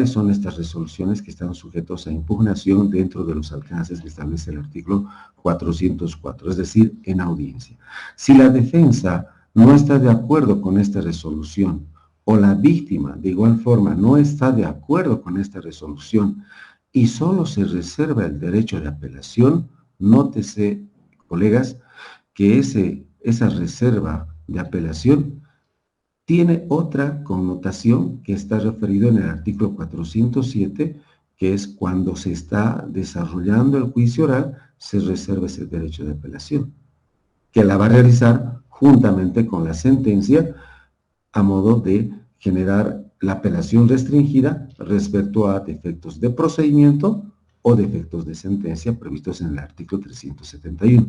¿cuáles son estas resoluciones que están sujetos a impugnación dentro de los alcances que establece el artículo 404? Es decir, en audiencia. Si la defensa no está de acuerdo con esta resolución, o la víctima, de igual forma, no está de acuerdo con esta resolución, y solo se reserva el derecho de apelación, nótese, colegas, que esa reserva de apelación tiene otra connotación que está referido en el artículo 407, que es cuando se está desarrollando el juicio oral, se reserva ese derecho de apelación, que la va a realizar juntamente con la sentencia a modo de generar la apelación restringida respecto a defectos de procedimiento o defectos de sentencia previstos en el artículo 371.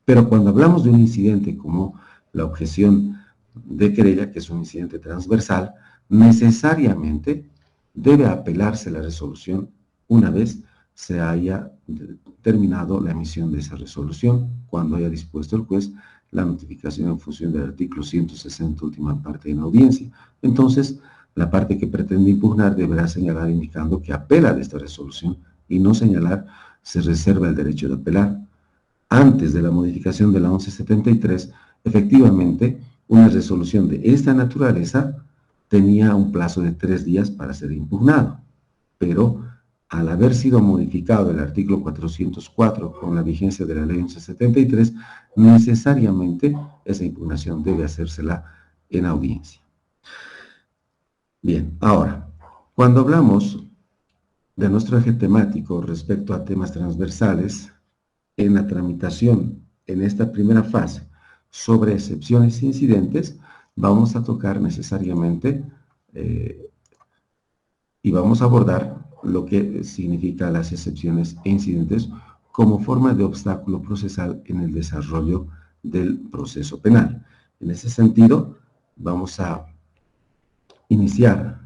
Pero cuando hablamos de un incidente como la objeción de querella, que es un incidente transversal, necesariamente debe apelarse la resolución una vez se haya terminado la emisión de esa resolución, cuando haya dispuesto el juez la notificación en función del artículo 160, última parte en audiencia. Entonces, la parte que pretende impugnar deberá señalar indicando que apela de esta resolución y no señalar se reserva el derecho de apelar. Antes de la modificación de la 1173, efectivamente, una resolución de esta naturaleza tenía un plazo de 3 días para ser impugnado, pero al haber sido modificado el artículo 404 con la vigencia de la ley 1173, necesariamente esa impugnación debe hacérsela en audiencia. Bien, ahora, cuando hablamos de nuestro eje temático respecto a temas transversales, en la tramitación en esta primera fase sobre excepciones e incidentes, vamos a tocar necesariamente y vamos a abordar lo que significa las excepciones e incidentes como forma de obstáculo procesal en el desarrollo del proceso penal. En ese sentido, vamos a iniciar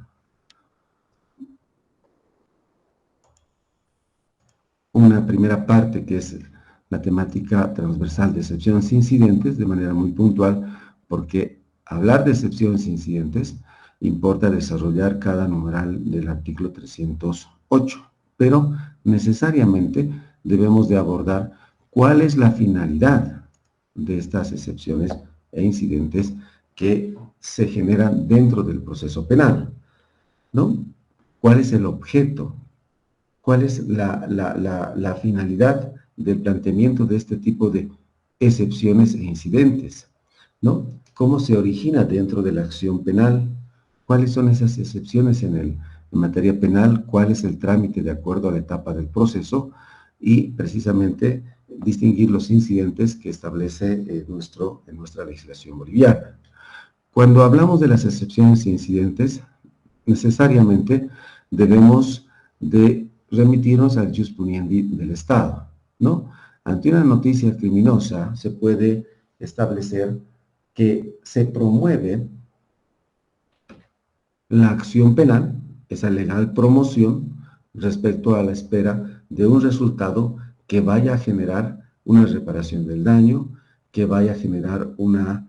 una primera parte que es la temática transversal de excepciones e incidentes de manera muy puntual, porque hablar de excepciones e incidentes importa desarrollar cada numeral del artículo 308, pero necesariamente debemos de abordar cuál es la finalidad de estas excepciones e incidentes que se generan dentro del proceso penal, ¿no? ¿Cuál es el objeto? ¿Cuál es la finalidad del planteamiento de este tipo de excepciones e incidentes? ¿No? ¿Cómo se origina dentro de la acción penal? ¿Cuáles son esas excepciones en materia penal? ¿Cuál es el trámite de acuerdo a la etapa del proceso? Y precisamente distinguir los incidentes que establece en nuestra legislación boliviana. Cuando hablamos de las excepciones e incidentes, necesariamente debemos de remitirnos al jus puniendi del Estado, ¿no? Ante una noticia criminosa se puede establecer que se promueve la acción penal, esa legal promoción, respecto a la espera de un resultado que vaya a generar una reparación del daño, que vaya a generar una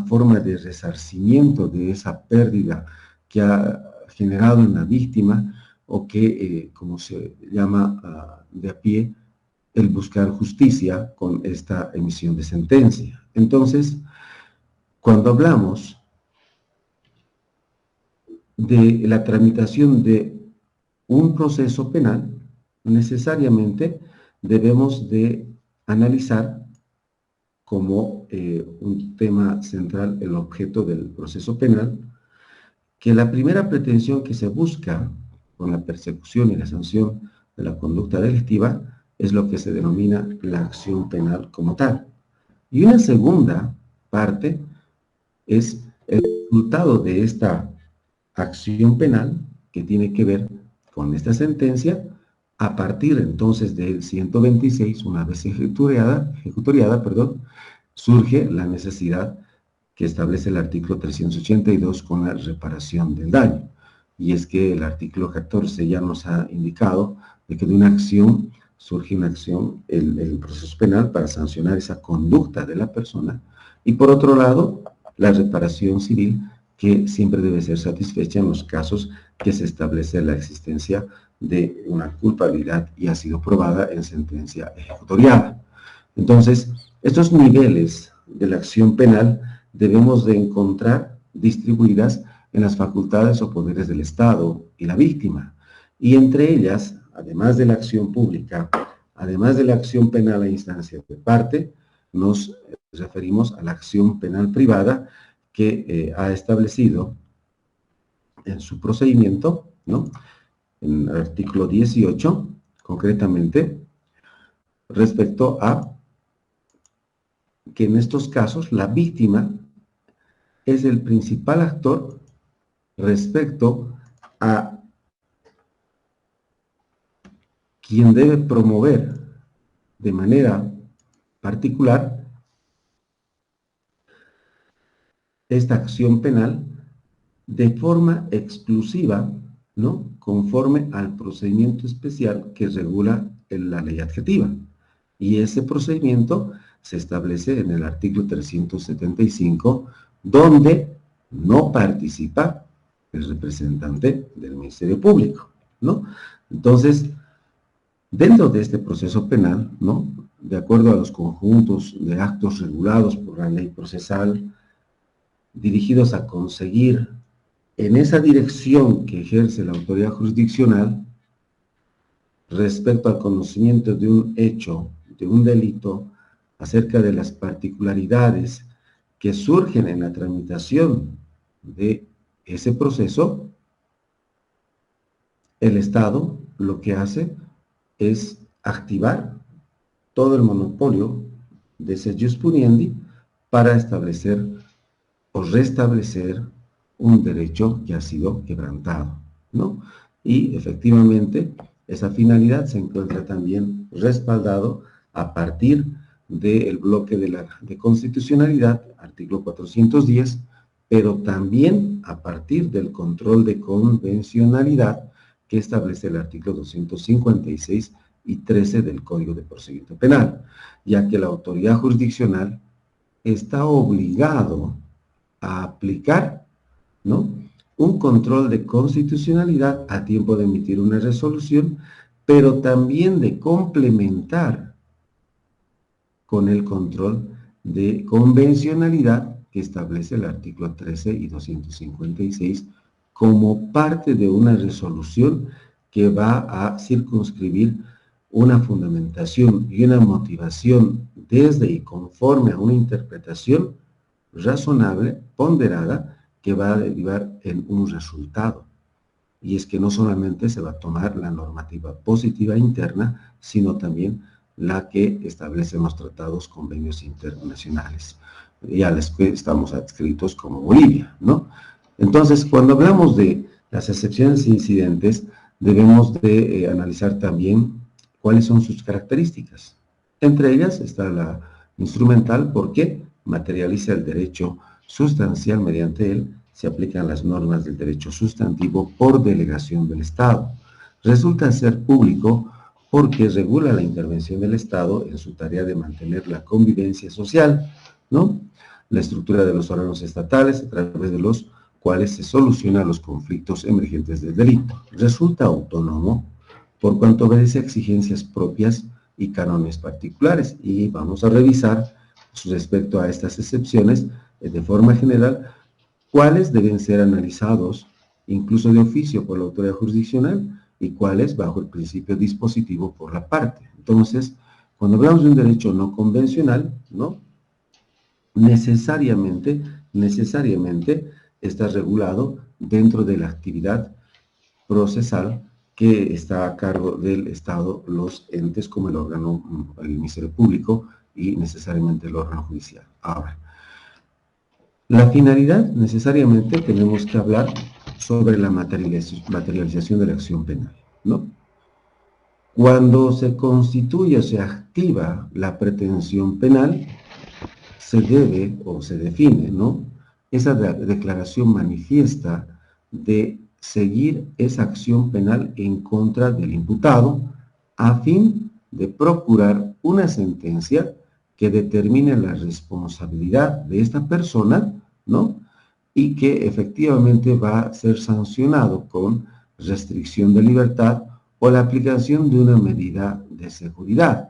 forma de resarcimiento de esa pérdida que ha generado en la víctima, o que, como se llama de a pie, el buscar justicia con esta emisión de sentencia. Entonces, cuando hablamos de la tramitación de un proceso penal, necesariamente debemos de analizar como un tema central el objeto del proceso penal, que la primera pretensión que se busca con la persecución y la sanción de la conducta delictiva es lo que se denomina la acción penal como tal. Y una segunda parte es el resultado de esta acción penal que tiene que ver con esta sentencia. A partir entonces del 126, una vez ejecutoriada, surge la necesidad que establece el artículo 382 con la reparación del daño. Y es que el artículo 14 ya nos ha indicado de que de una acción surge una acción, el proceso penal, para sancionar esa conducta de la persona. Y por otro lado, la reparación civil que siempre debe ser satisfecha en los casos que se establece la existencia de una culpabilidad y ha sido probada en sentencia ejecutoriada. Entonces, estos niveles de la acción penal debemos de encontrar distribuidas en las facultades o poderes del Estado y la víctima. Y entre ellas, además de la acción pública, además de la acción penal a instancia de parte, nos referimos a la acción penal privada que ha establecido en su procedimiento, ¿no? En el artículo 18, concretamente, respecto a que en estos casos la víctima es el principal actor respecto a quien debe promover de manera particular esta acción penal de forma exclusiva, ¿no? Conforme al procedimiento especial que regula la ley adjetiva. Y ese procedimiento se establece en el artículo 375, donde no participa el representante del Ministerio Público, ¿no? Entonces, dentro de este proceso penal, ¿no? De acuerdo a los conjuntos de actos regulados por la ley procesal, dirigidos a conseguir en esa dirección que ejerce la autoridad jurisdiccional respecto al conocimiento de un hecho, de un delito, acerca de las particularidades que surgen en la tramitación de ese proceso, el Estado lo que hace es activar todo el monopolio de ese jus puniendi para establecer o restablecer un derecho que ha sido quebrantado, ¿no? Y efectivamente esa finalidad se encuentra también respaldado a partir del bloque de constitucionalidad, artículo 410, pero también a partir del control de convencionalidad que establece el artículo 256 y 13 del Código de Procedimiento Penal, ya que la autoridad jurisdiccional está obligado a aplicar, ¿no?, un control de constitucionalidad a tiempo de emitir una resolución, pero también de complementar con el control de convencionalidad que establece el artículo 13 y 256 como parte de una resolución que va a circunscribir una fundamentación y una motivación desde y conforme a una interpretación razonable, ponderada, que va a derivar en un resultado. Y es que no solamente se va a tomar la normativa positiva interna, sino también la que establecen los tratados, convenios internacionales, y a las que estamos adscritos como Bolivia, ¿no? Entonces, cuando hablamos de las excepciones e incidentes, debemos de analizar también cuáles son sus características. Entre ellas está la instrumental, porque materializa el derecho sustancial, mediante él se aplican las normas del derecho sustantivo por delegación del Estado. Resulta ser público porque regula la intervención del Estado en su tarea de mantener la convivencia social, ¿no?, la estructura de los órganos estatales a través de los cuales se solucionan los conflictos emergentes del delito. Resulta autónomo por cuanto obedece a exigencias propias y cánones particulares, y vamos a revisar respecto a estas excepciones de forma general cuáles deben ser analizados incluso de oficio por la autoridad jurisdiccional y cuáles bajo el principio dispositivo por la parte. Entonces, cuando hablamos de un derecho no convencional, ¿no?, necesariamente está regulado dentro de la actividad procesal que está a cargo del Estado, los entes como el órgano, el Ministerio Público y necesariamente el órgano judicial. Ahora, la finalidad, necesariamente tenemos que hablar sobre la materialización de la acción penal, ¿no? Cuando se constituye o se activa la pretensión penal, se debe o se define, ¿no?, esa declaración manifiesta de seguir esa acción penal en contra del imputado a fin de procurar una sentencia que determine la responsabilidad de esta persona, ¿no?, y que efectivamente va a ser sancionado con restricción de libertad o la aplicación de una medida de seguridad.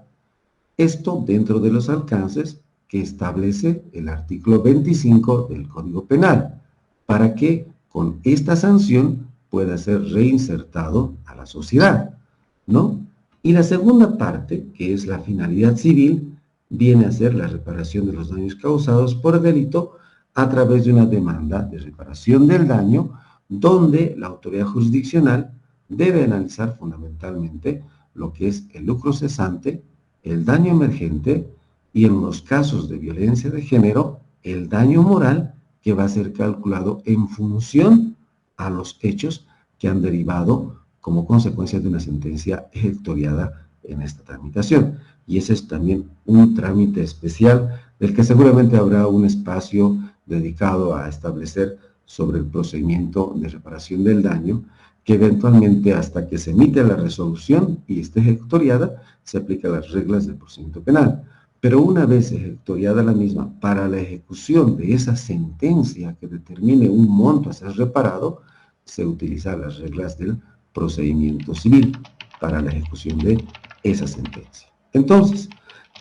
Esto dentro de los alcances que establece el artículo 25 del Código Penal, para que con esta sanción pueda ser reinsertado a la sociedad, ¿no? Y la segunda parte, que es la finalidad civil, viene a ser la reparación de los daños causados por delito a través de una demanda de reparación del daño, donde la autoridad jurisdiccional debe analizar fundamentalmente lo que es el lucro cesante, el daño emergente y en los casos de violencia de género, el daño moral que va a ser calculado en función a los hechos que han derivado como consecuencia de una sentencia ejecutoriada en esta tramitación. Y ese es también un trámite especial del que seguramente habrá un espacio dedicado a establecer sobre el procedimiento de reparación del daño, que eventualmente hasta que se emite la resolución y esté ejecutoriada, se aplican las reglas del procedimiento penal. Pero una vez ejecutoriada la misma, para la ejecución de esa sentencia que determine un monto a ser reparado, se utilizan las reglas del procedimiento civil para la ejecución de esa sentencia. Entonces,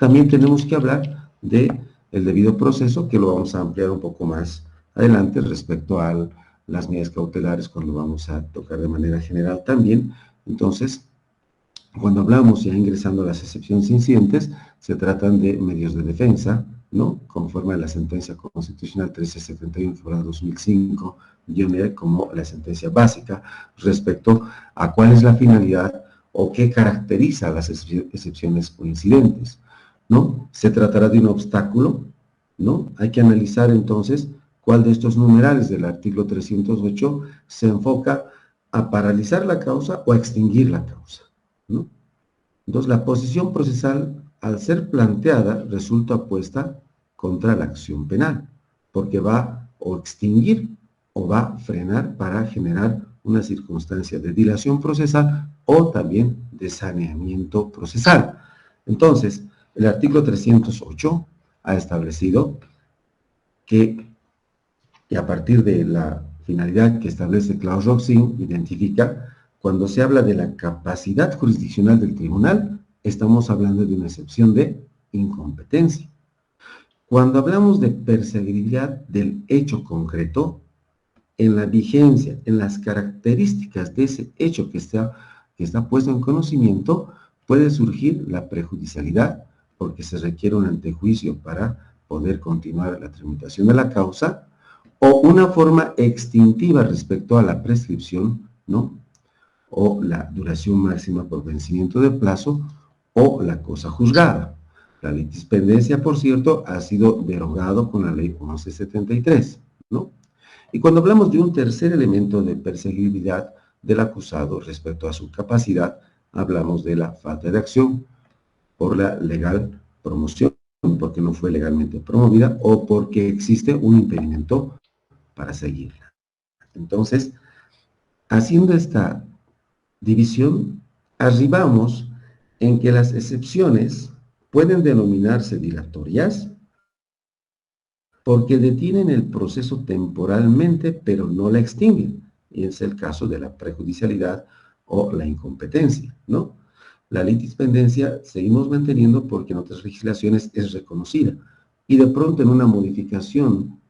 también tenemos que hablar del debido proceso, que lo vamos a ampliar un poco más adelante respecto a las medidas cautelares, cuando vamos a tocar de manera general también. Entonces, cuando hablamos ya ingresando a las excepciones incidentes, se tratan de medios de defensa, ¿no? Conforme a la sentencia constitucional 1371/2005, como la sentencia básica, respecto a cuál es la finalidad o qué caracteriza las excepciones o incidentes, ¿no? Se tratará de un obstáculo, ¿no? Hay que analizar entonces cuál de estos numerales del artículo 308 se enfoca a paralizar la causa o a extinguir la causa, ¿no? Entonces, la posición procesal, al ser planteada, resulta opuesta contra la acción penal, porque va o extinguir o va a frenar para generar una circunstancia de dilación procesal o también de saneamiento procesal. Entonces, el artículo 308 ha establecido que a partir de la finalidad que establece Klaus Roxin, identifica cuando se habla de la capacidad jurisdiccional del tribunal, estamos hablando de una excepción de incompetencia. Cuando hablamos de perseguibilidad del hecho concreto, en la vigencia, en las características de ese hecho que está puesto en conocimiento, puede surgir la prejudicialidad, porque se requiere un antejuicio para poder continuar la tramitación de la causa, o una forma extintiva respecto a la prescripción, ¿no? O la duración máxima por vencimiento de plazo, o la cosa juzgada. La litispendencia, por cierto, ha sido derogado con la ley 1173, ¿no? Y cuando hablamos de un tercer elemento de perseguibilidad del acusado respecto a su capacidad, hablamos de la falta de acción por la legal promoción, porque no fue legalmente promovida, o porque existe un impedimento para seguirla. Entonces, haciendo esta división, arribamos en que las excepciones pueden denominarse dilatorias porque detienen el proceso temporalmente, pero no la extinguen. Y es el caso de la prejudicialidad o la incompetencia, ¿no? La litispendencia seguimos manteniendo porque en otras legislaciones es reconocida. Y de pronto en una modificación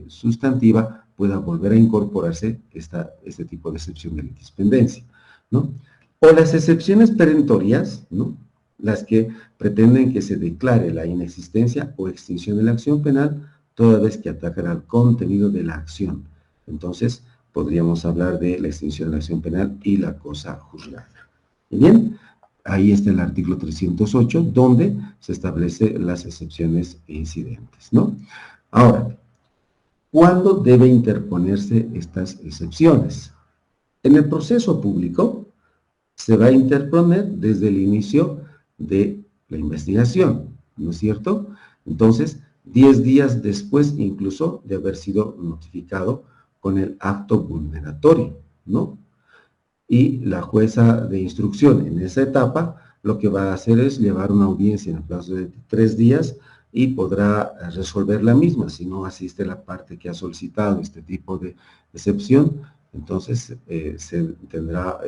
sustantiva pueda volver a incorporarse este tipo de excepción de litispendencia, ¿no? O las excepciones perentorias, ¿no? Las que pretenden que se declare la inexistencia o extinción de la acción penal toda vez que atacan al contenido de la acción. Entonces, podríamos hablar de la extinción de la acción penal y la cosa juzgada. Bien, ahí está el artículo 308, donde se establecen las excepciones e incidentes, ¿no? Ahora, ¿cuándo debe interponerse estas excepciones? En el proceso público se va a interponer desde el inicio de la investigación, ¿no es cierto? Entonces, 10 días después incluso de haber sido notificado con el acto vulneratorio, ¿no? Y la jueza de instrucción en esa etapa lo que va a hacer es llevar una audiencia en el plazo de 3 días y podrá resolver la misma. Si no asiste la parte que ha solicitado este tipo de excepción, entonces se tendrá